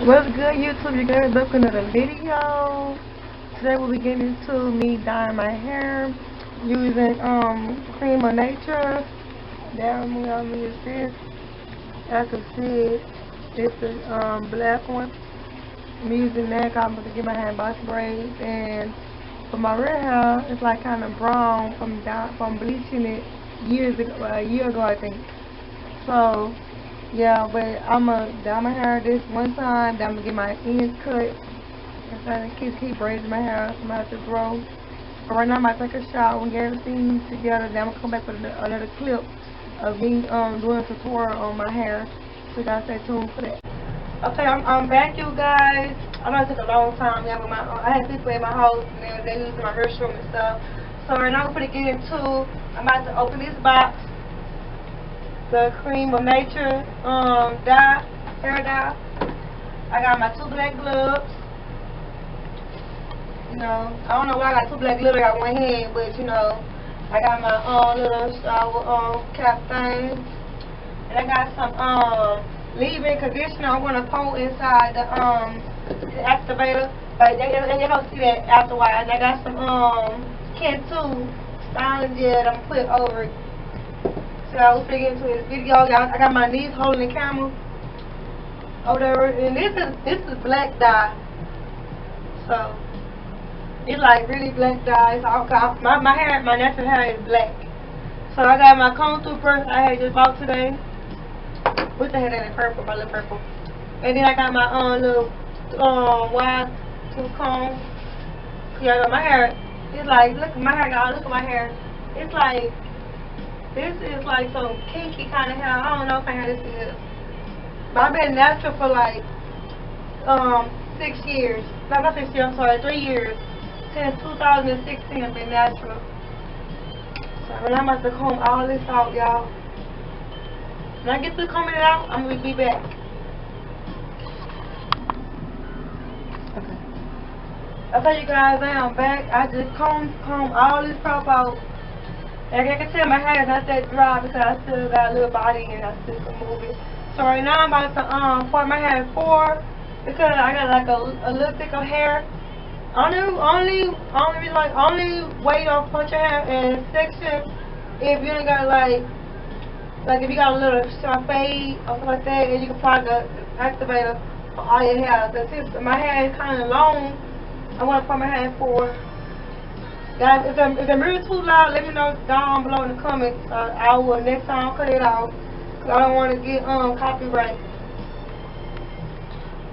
What's good, YouTube? You're gonna look another video. Today we'll be getting into me dyeing my hair using Creme of Nature. That one is this. As you can see, this is black one. I'm using that. I'm going to get my hair in box braids, and for my red hair, it's like kind of brown from bleaching it a year ago, I think. So yeah, but I'm going to dye my hair this one time, then I'm going to get my ends cut, and try to keep braiding my hair so I'm going to have to grow. But right now I'm going to take a shower and get everything together, then I'm going to come back with another clip of me doing a tutorial on my hair, so you guys stay tuned for that. Okay, I'm back, you guys. I know it took a long time, yeah, but I had people in my house, and they using my restroom and stuff. So right now I'm going to get into, I'm about to open this box. The Creme of Nature hair dye. I got my 2 black gloves. You know, I don't know why I got 2 black gloves. I got one hand, but you know, I got my little shower cap thing, and I got some leave-in conditioner. I'm gonna pour inside the activator. But they don't see that afterwards. I got some Cantu styling gel that I'm putting over it. So I was getting into this video. I got my niece holding the camera over there, and this is black dye. So it's like really black dye. So my hair, my natural hair is black. So I got my contour brush I had just bought today. What's the heck that in purple? My little purple. And then I got my little wide tooth comb. Yeah, I got my hair. It's like, look at my hair, y'all. Look at my hair. It's like, this is like some kinky kind of hair. I don't know if I had this is. But I've been natural for like 6 years. No, not 6 years, I'm sorry, 3 years. Since 2016 I've been natural. So when I'm about to comb all this out, y'all. When I get to combing it out, I'm gonna be back. Okay, you guys, I am back. I just comb all this crap out. Like I can tell my hair is not that dry because I still got a little body and I still can move it. So right now I'm about to part my hair in 4 because I got like a little thicker hair. Only way to part your hair in section if you ain't got like if you got a little short fade or something like that, and you can apply the activator for all your hair. But since my hair is kind of long, I want to part my hair in 4. Guys, if the mirror too loud, let me know down below in the comments. I will next time cut it out. Cause I don't want to get copyright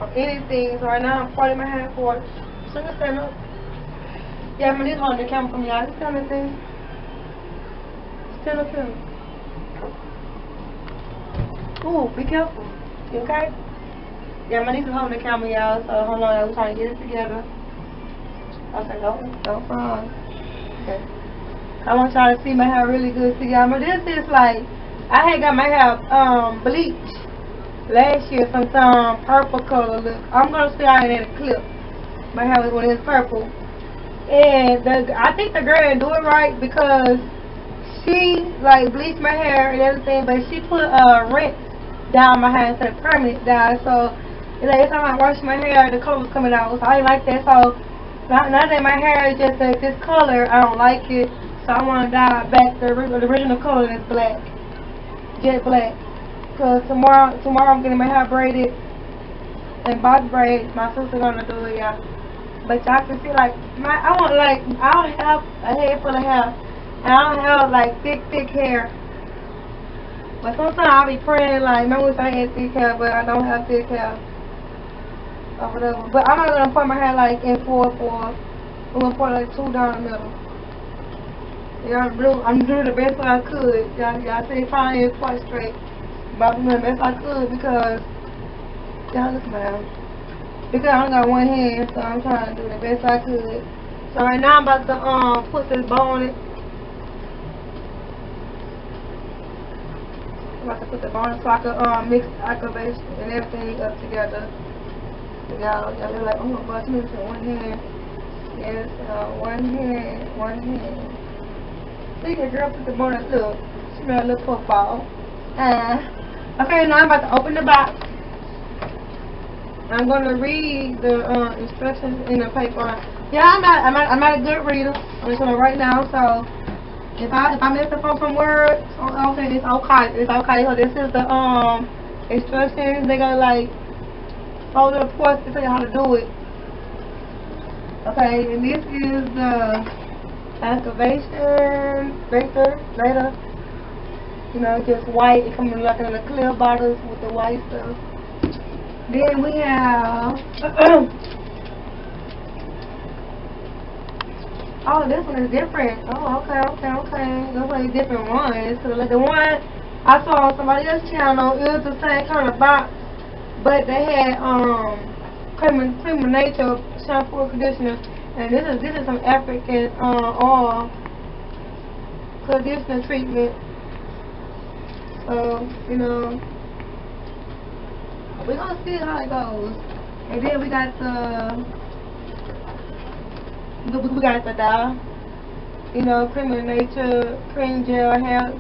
or anything. So right now I'm parting my hair for it. So you stand up. Yeah, I'm holding the camera from y'all. Stand up there. Stand up here. Ooh, be careful. You okay? Yeah, my niece is holding the camera, y'all. So hold on, we're trying to get it together. Okay, don't fall. Okay. I want y'all to see my hair really good. See, y'all, but this is like, I had got my hair bleached last year, some purple color look. I'm gonna see y'all in a clip. My hair was when it was purple, and I think the girl didn't do it right because she like bleached my hair and everything, but she put rinse down my hair instead of permanent dye. So every time I wash my hair, the color was coming out. So I didn't like that. So now that my hair is just this color, I don't like it. So I want to dye back the original color that's black, jet black. Cause tomorrow I'm getting my hair braided and box braids. My sister's gonna do it, y'all. But y'all can see like I don't have a head full of hair, and I don't have like thick hair. But sometimes I'll be praying like, man, wish I had thick hair, but I don't have thick hair. Or whatever. But I'm not gonna put my hair like in 4. I'm gonna put like 2 down the middle. Yeah, I'm doing the best I could. Y'all see probably ain't quite straight. But I'm doing the best I could because y'all look man. Because I only got one hand, so I'm trying to do the best I could. So right now I'm about to put this bow on it. I'm about to put the bow on it so I can mix the activation and everything up together. Y'all look like, oh my gosh, I'm using one hand. Yes, one hand. See, the girl put the bonus, look. She made a little football. Okay, now I'm about to open the box. I'm gonna read the instructions in the paper. Yeah, I'm not a good reader. I'm just gonna write down. So if I mess up on some words, okay, it's okay. It's okay. So this is the instructions. They gonna like follow the course to tell you how to do it. Okay, and this is the activation later. You know, just white. It comes like in the clear bottles with the white stuff. Then we have oh, this one is different. Oh, okay. Those are different ones. So like the one I saw on somebody else's channel, it was the same kind of box, but they had Creme of Nature shampoo and conditioner, and this is some African oil conditioner treatment. So you know, we're gonna see how it goes. And then we got the dye. You know, Creme of Nature cream gel hair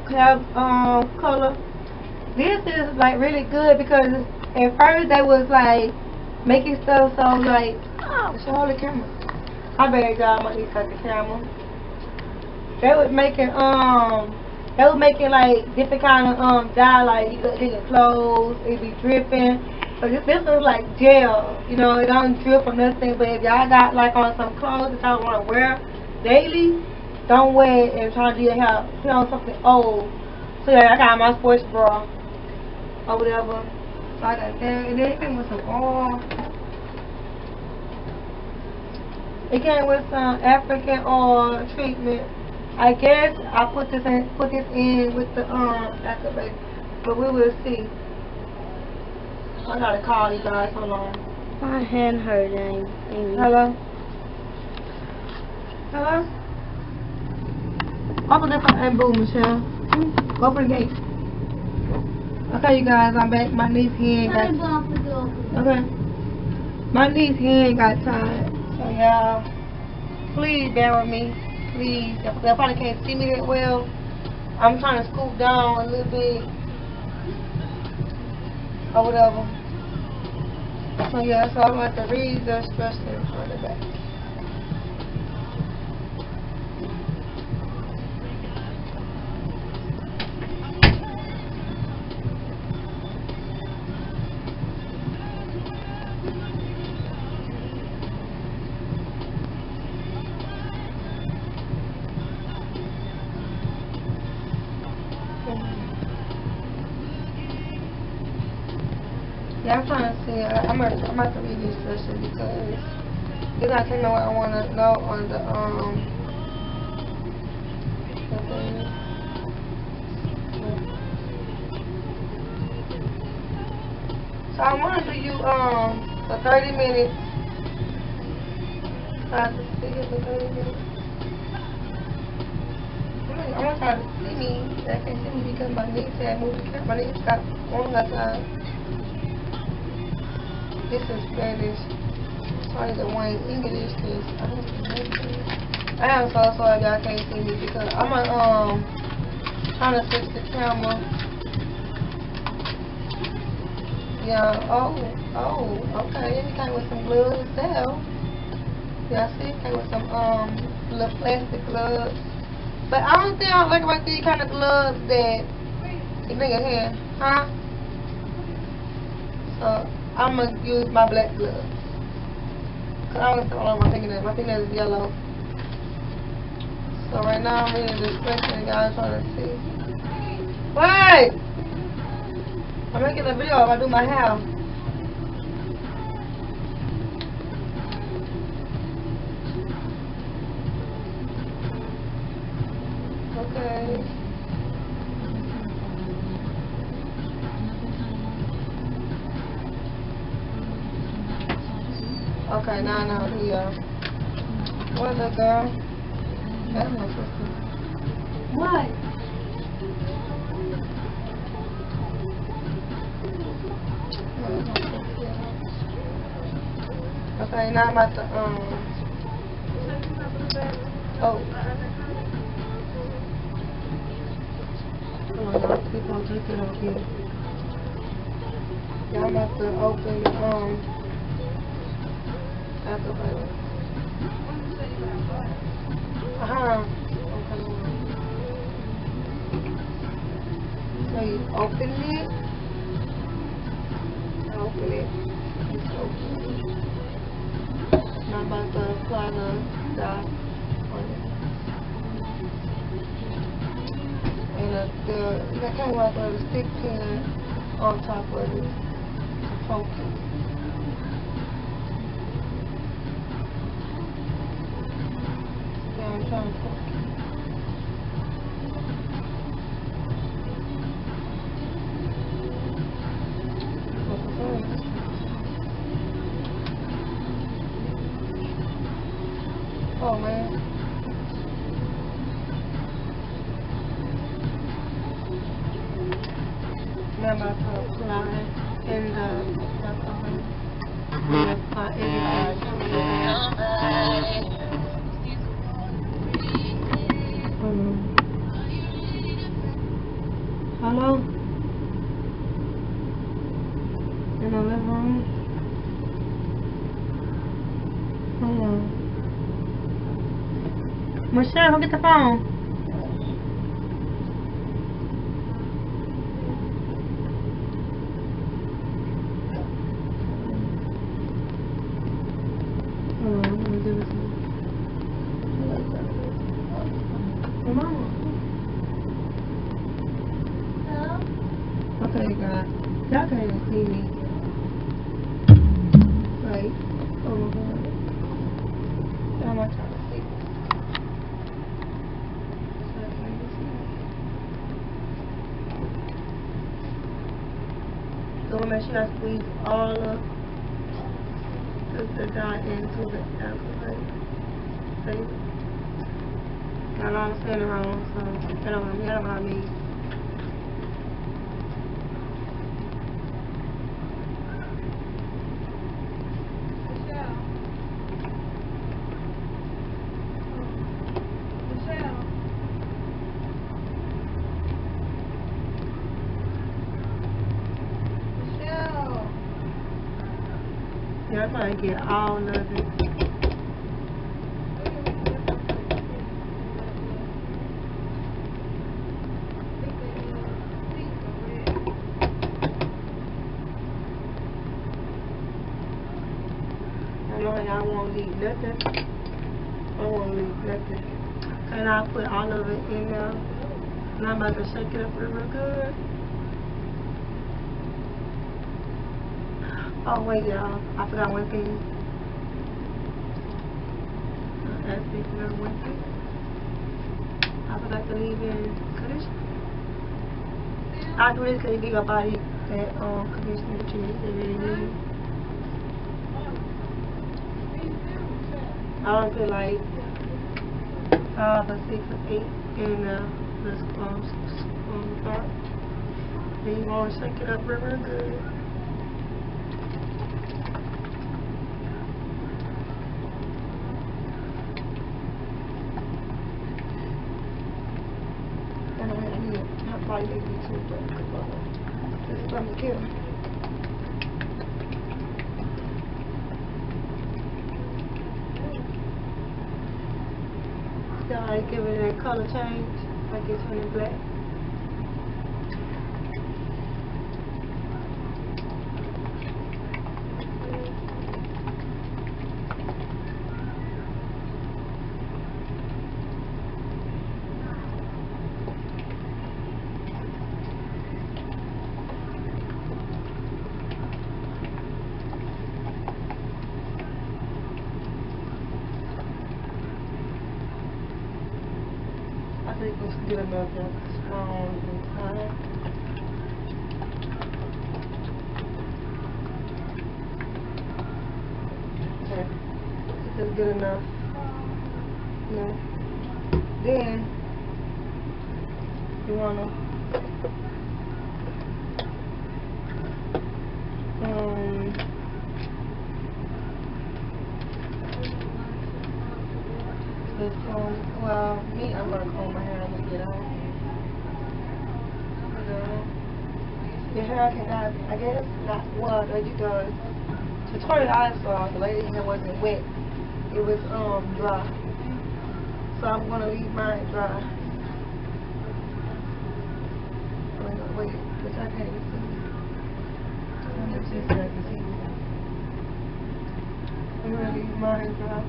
color. This is like really good because at first they was like making stuff so like, oh, show the camera. I bet y'all might need to cut the camera. They was making like different kind of dye, like you could get your clothes, it be dripping. So this is like gel, you know, it don't drip or nothing. But if y'all got like on some clothes that y'all want to wear daily, don't wear it and try to do your hair. Put on something old. So yeah, I got my sports bra or whatever. So I got that, and then it came with some oil. It came with some African oil treatment. I guess I put this in with the activate, but we will see. I gotta call you guys. Hold on. My hand hurting. Hello. Hello. Open the door and boom, Michelle. Open the gate. Okay, you guys, I'm back. My niece's hand got. Okay. My niece's hand got tied. So y'all, please bear with me. Please. Y'all probably can't see me that well. I'm trying to scoop down a little bit. Or whatever. So yeah, so I'm going to have to read the instructions on the back. Yeah, I'm trying to see. I'm about to read this instructions because it's not telling me what I want to know on the thing. So I want to do you for 30 minutes. I have to see it for 30 minutes. I'm gonna try to see me. I can't see me because my niece had moved the camera. My niece got on her side. This is Spanish. Sorry, the one in English because I am so sorry y'all can't see me because I'm trying to switch the camera. Yeah. Oh. Okay. It came with some gloves itself. Y'all see, it came with some little plastic gloves. But I don't think I like about these kind of gloves that you bring your hand, huh? So I'm gonna use my black gloves. Cause I don't know my fingernails. My fingernails is yellow. So right now I'm reading the description, y'all trying to see. Wait! I'm making a video if I do my hair. Okay. Okay, now I know who you are. What's up, girl? That's my sister. What? Okay, now I'm about to, oh. Hold on, y'all. Keep on taking it off here. Yeah, I'm about to open, Hopefully it's okay. And I'm about to apply the dye on it. And I kind of like the stick pin on top of it to focus. Yeah, I'm trying to focus. Oh man. Now I'm about to apply in the apply Hello? In the living room? Hold on. Michelle, go get the phone. Hold on, I'm gonna do this one. Come on. Hello? Okay, guys. Y'all can't even see me. Right. Oh my god. How am I trying to see? So make sure I squeeze all of the dye into the alcohol. See? I know I'm saying it wrong, so that don't what I mean. Yeah, I'm gonna get all of it. I know y'all won't leave nothing. I won't leave nothing. And I'll put all of it in there. And I'm about to shake it up real good. Oh wait, y'all, I forgot one thing. One thing. I forgot to leave in conditioner. I do this because you give your body that conditioner that you really need. I don't put like 5 or 6 or 8 in this part. Then you want to shake it up real good. Probably make me too dark because this is from the kill. So I give it a color change, like it's turning black. I think we should get another strong time. Okay, this is good enough. Yeah. Then you wanna just well, me, I'm gonna comb my hair and get out. Your hair can have, I guess, not well, you does. To turn it I saw the lady hair wasn't wet. It was dry. So I'm gonna leave mine dry. I'm wait, which I can't even see. I'm just so I can see. I'm gonna leave my hair dry.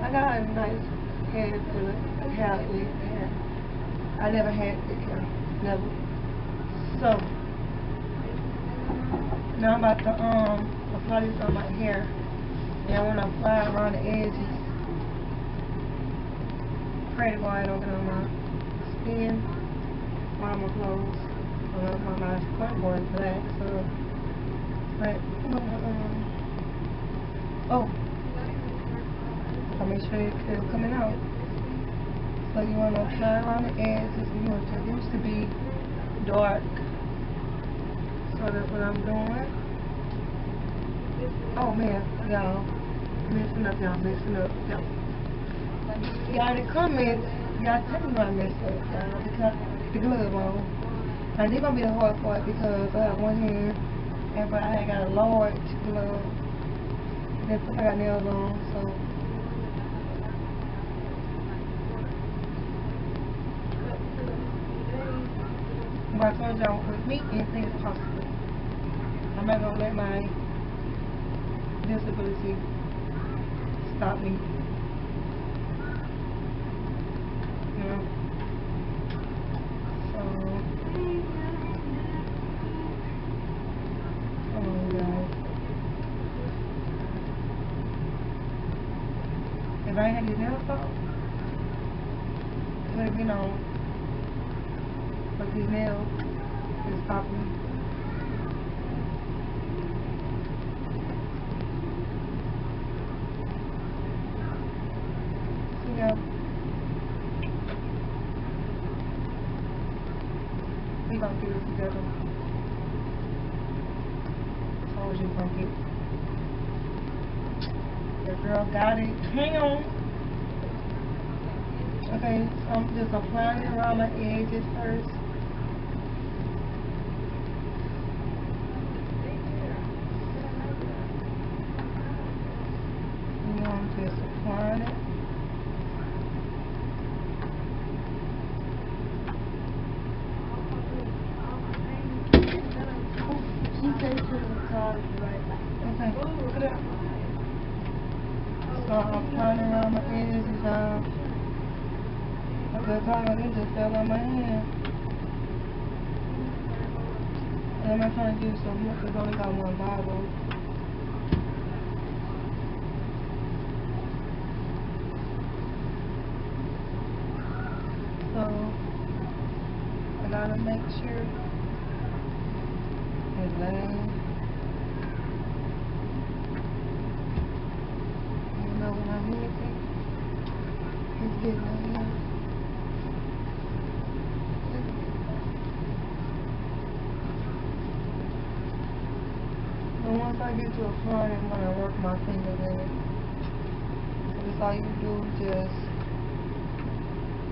I got a nice hair color, hair. I never had thick hair, never. So now I'm about to apply this on my hair, and I want to apply it around the edges. Pray to God I don't get on my skin, on my clothes. My point board is black, so. But oh, I'll make sure it's coming out. So you want to apply around the edges. You want it used to be dark. So that's what I'm doing. Oh man, y'all, messing up, y'all. Y'all in the comments, y'all tell me why I messed up, y'all, because the glove on. Now this gonna be the hard part because I have one hand, and but I got a large glove. That's I got nails on, so. But I told y'all, with me, anything is possible. I'm not gonna let my disability stop me. You know? So, come on, guys. If I had these nails off, it would have been on. But these nails is stopping me. So yeah, we gonna do this together. Told you gonna get. The girl got it. Hang on. Okay, so I'm just applying it around my edges first. And I'm just applying it. She said to the car right back. Okay, look at that. So I'm applying it around my edges, y'all. The color it just fell on my hand. And I'm not trying to do so much because I only got one bottle. So I gotta make sure it's laying. You know when I hit it, it's getting on there. And once I get to a point, I'm going to work my fingers in it. So that's all you do, just,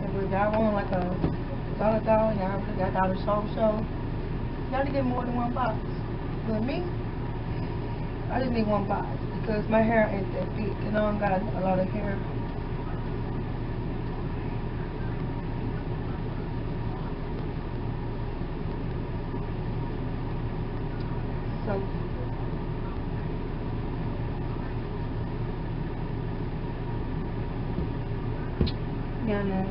if y'all want like a dollar, y'all got a show, you got to get more than one box. But me, I just need one box because my hair ain't that thick and I don't got a lot of hair. So, yeah, no.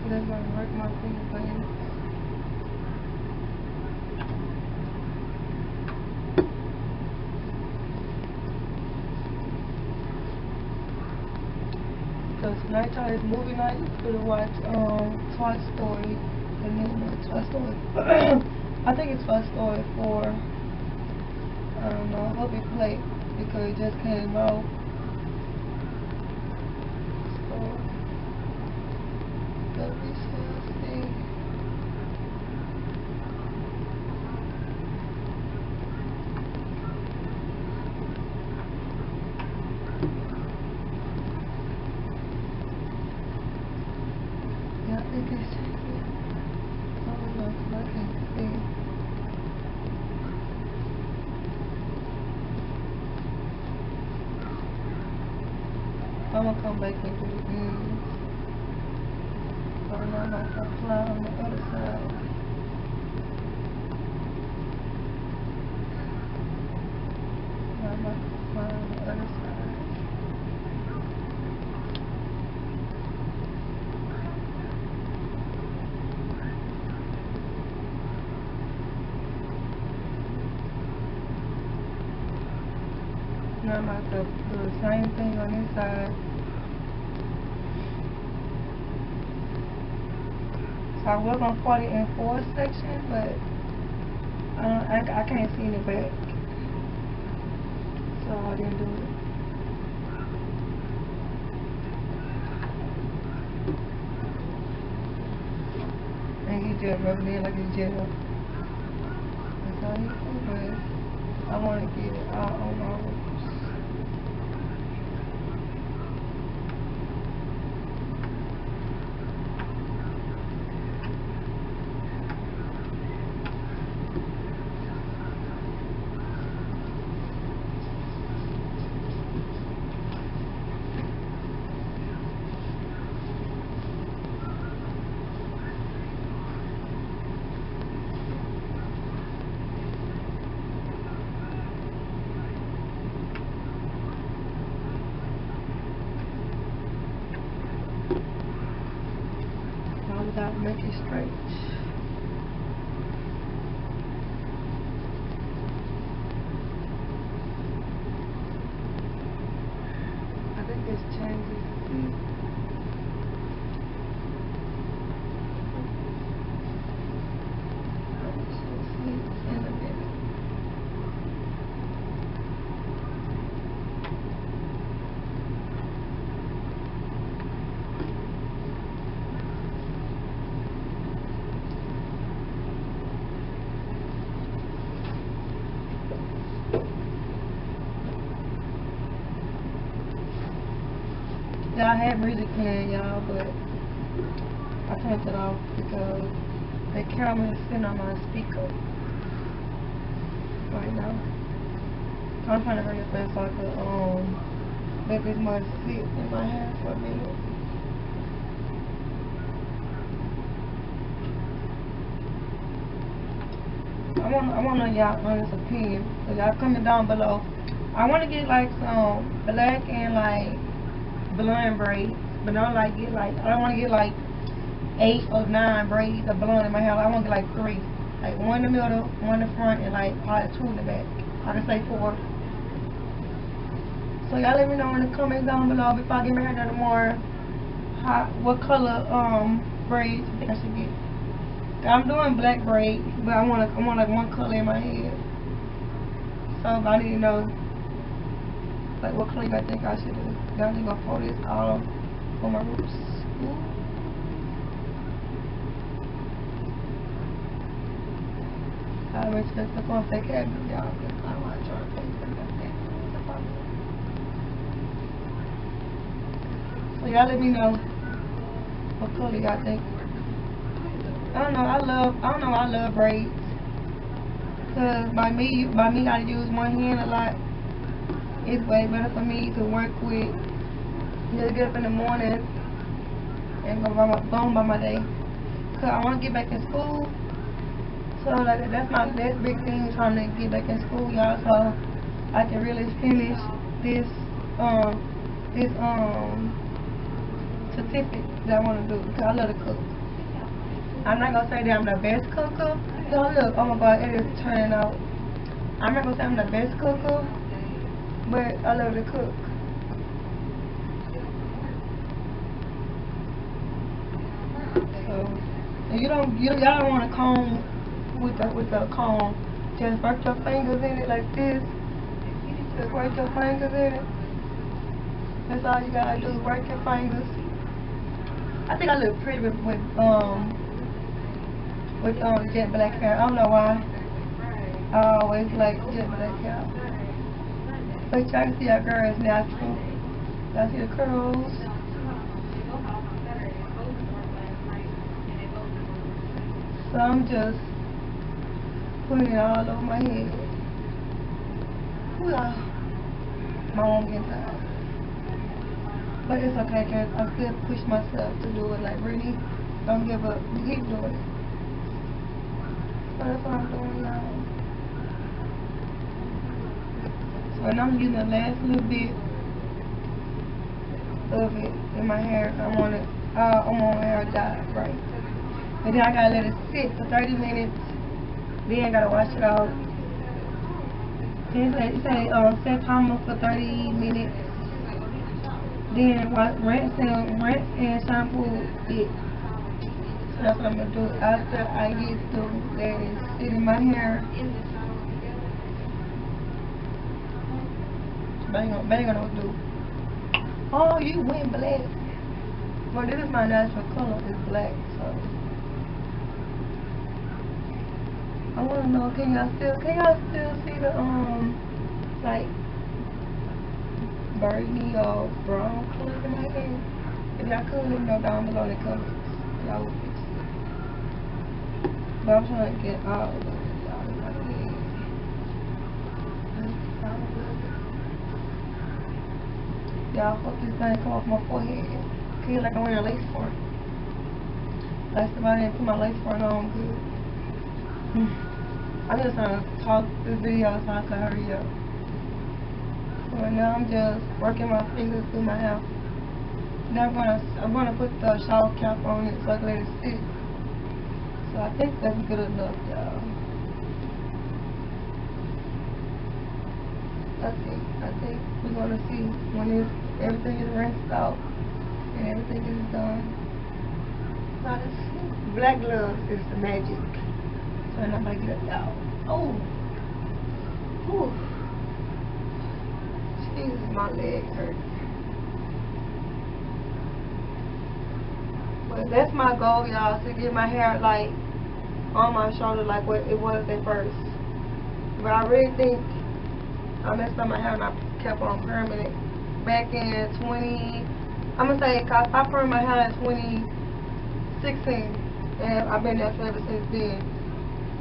Just gonna work my fingers in. Because nighttime is movie night, you could watch Toy Story, the new one, Toy Story. I think it's Toy Story 4. I don't know, I hope it played because it just came out. So, let me see. Yeah, I think it's I'm gonna come back and do these. So now I'm gonna apply on the other side. Now I'm gonna apply on the other side. Now I'm about to do the same thing on this side. So I was gonna part it in 4 sections, but I can't see in the back, so I didn't do it. And you just rub it in like it's gel. That's all you do, but I want to get it all on my roots. Without making it straight. I think this changes. Yeah, I had music playing, y'all, but I turned it off because the camera is sitting on my speaker right now. I'm trying to bring it back so I could let this mud sit in my hair for a minute. I want to know y'all honest opinion. So y'all comment down below. I want to get like some black and like blonde braids, but not like get like, I don't want to get like 8 or 9 braids of blonde in my hair. I want to get like 3, like 1 in the middle, 1 in the front, and like probably 2 in the back. I can say 4. So y'all let me know in the comments down below before I get my hair done tomorrow, what color braids you think I should get. I'm doing black braids, but I want like 1 color in my head. So I need to know like what color I think I should do. Y'all need to fold this all on my roots. I'm expecting to come take care of y'all because I don't want to try to pay for that. So y'all let me know what color y'all think. I love braids. Cause by me gotta use one hand a lot. It's way better for me to work with. Just get up in the morning and go by my day. Cause I want to get back in school. So like that's my next big thing, trying to get back in school, y'all. So I can really finish this certificate that I want to do. Cause I love to cook. I'm not gonna say that I'm the best cooker. So look, oh my God, it is turning out. I'm not gonna say I'm the best cooker, but I love to cook. So y'all don't want to comb with the comb. Just work your fingers in it like this. Just work your fingers in it. That's all you gotta do. Work your fingers. I think I look pretty with jet black hair. I don't know why. I always like jet black hair. But y'all can see our girl is natural. Y'all see the curls. So I'm just putting it all over my head. Ooh, my arm getting tired. But it's okay, cause I still push myself to do it. Like, really, don't give up. You keep doing it. So that's what I'm doing, y'all. So and I'm using the last little bit of it in my hair. I want my hair dye right. And then I gotta let it sit for 30 minutes. Then I gotta wash it out. Then it say set timer for 30 minutes. Then rinse and shampoo it. So that's what I'm gonna do after I get through letting it sit in my hair. Bang on do. Oh, you went black. Well, this is my natural color. It's black, so. I wanna know, can y'all still see the like burgundy or brown color in my hair? If y'all could, let me know down below in the comments. Y'all will fix it. But I'm trying to get all of it, y'all, in my head. Y'all, hope this thing come off my forehead. Feel like I'm wearing a lace front. Last time I didn't put my lace front on good. I'm just trying to talk this video so I can hurry up. So right now I'm just working my fingers through my hair. Now I'm gonna put the shower cap on it so I can let it sit. So I think that's good enough, y'all. I think we're gonna see when everything is rinsed out and everything is done. Now this black gloves is the magic. So I'm gonna get it out. Oh, ooh, Jesus, my leg hurt. But that's my goal, y'all, to get my hair like on my shoulder like what it was at first. But I really think I messed up my hair and I kept on perming it back in I'm gonna say, cause I permed my hair in 2016 and I've been there ever since then.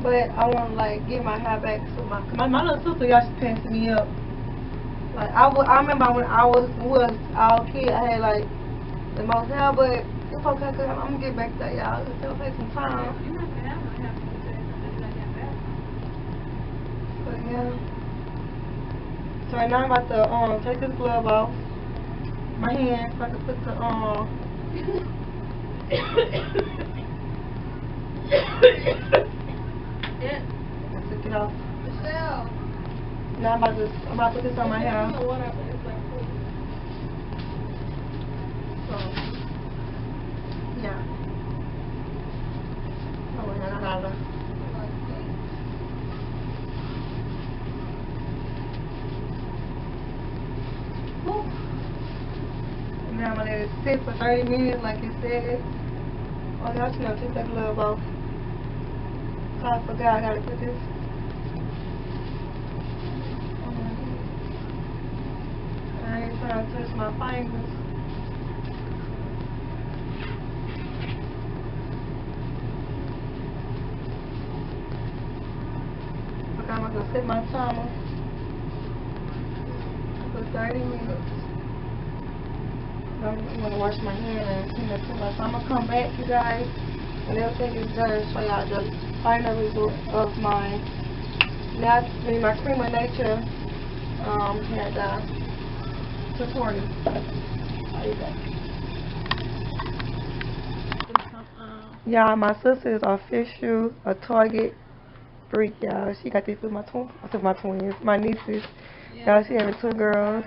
But I wanna like get my hair back to my little sister, y'all, she passed me up. Like I remember when I was all kid, I had like the most hair, but it's okay, cause I'm gonna get back to that, y'all. It's gonna take some time. But yeah. So right now I'm about to take this glove off my hand so I can put the Yeah. I took it off. Michelle. Now I'm about to put this on my hair. So yeah. Oh wait, I gotta. And then I'm gonna let it sit for 30 minutes like it said. Oh, y'all should have took that glove off. I forgot I gotta put this. I ain't trying to touch my fingers. Okay, I'm gonna set my timer for 30 minutes. I'm gonna wash my hands and clean up too much. So I'm gonna come back, you guys, and everything is done. Show y'all the final result of my Creme of Nature hair dye tutorial. How you guys? Y'all, my sister is official a Target freak, y'all. She got these with my twins, my nieces. Y'all, she having 2 girls.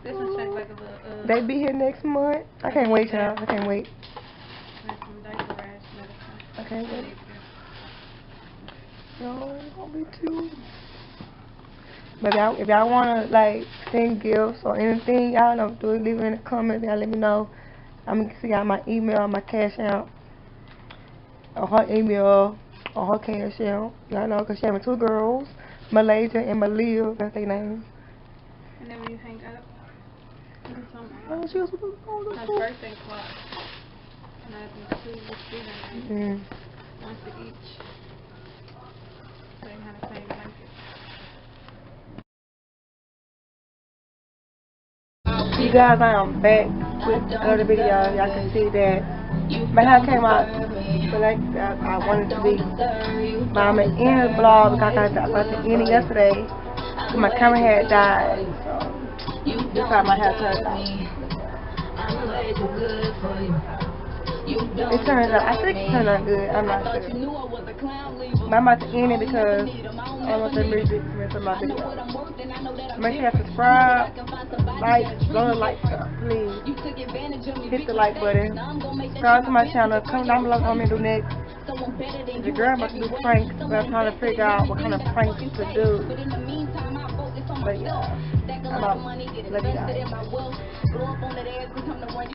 This one shaped like a little, they be here next month. I can't wait, y'all. I can't wait. I can't wait. No, it's gonna be cute. But if y'all wanna like send gifts or anything, y'all know, do it. Leave it in the comments. Y'all let me know. I'm gonna see y'all my email, my cash out, or her email, or her cash out. Y'all know, cause she having 2 girls, Malaysia and Malia. That's their names. And then when you hang up. Oh, she was my birthday clock. And I think 2 with dinner. One for each. So they have the same blanket. You guys, I am back with another video. Y'all can see that my hair came out like I wanted to be. But I'm going to end the vlog because I got to end it yesterday. My camera had died. So this how my hair turned out. It turns out, I think it turned out good. I'm not sure. But I'm about to end it because I want the music for my video. Make sure you subscribe, like, blow the like up, please. Hit the like button. Subscribe to my channel. Comment down below what I'm going to do next. The girl about to do pranks, but I'm trying to figure out what kind of pranks to do. But yeah, I'm out. Love you guys.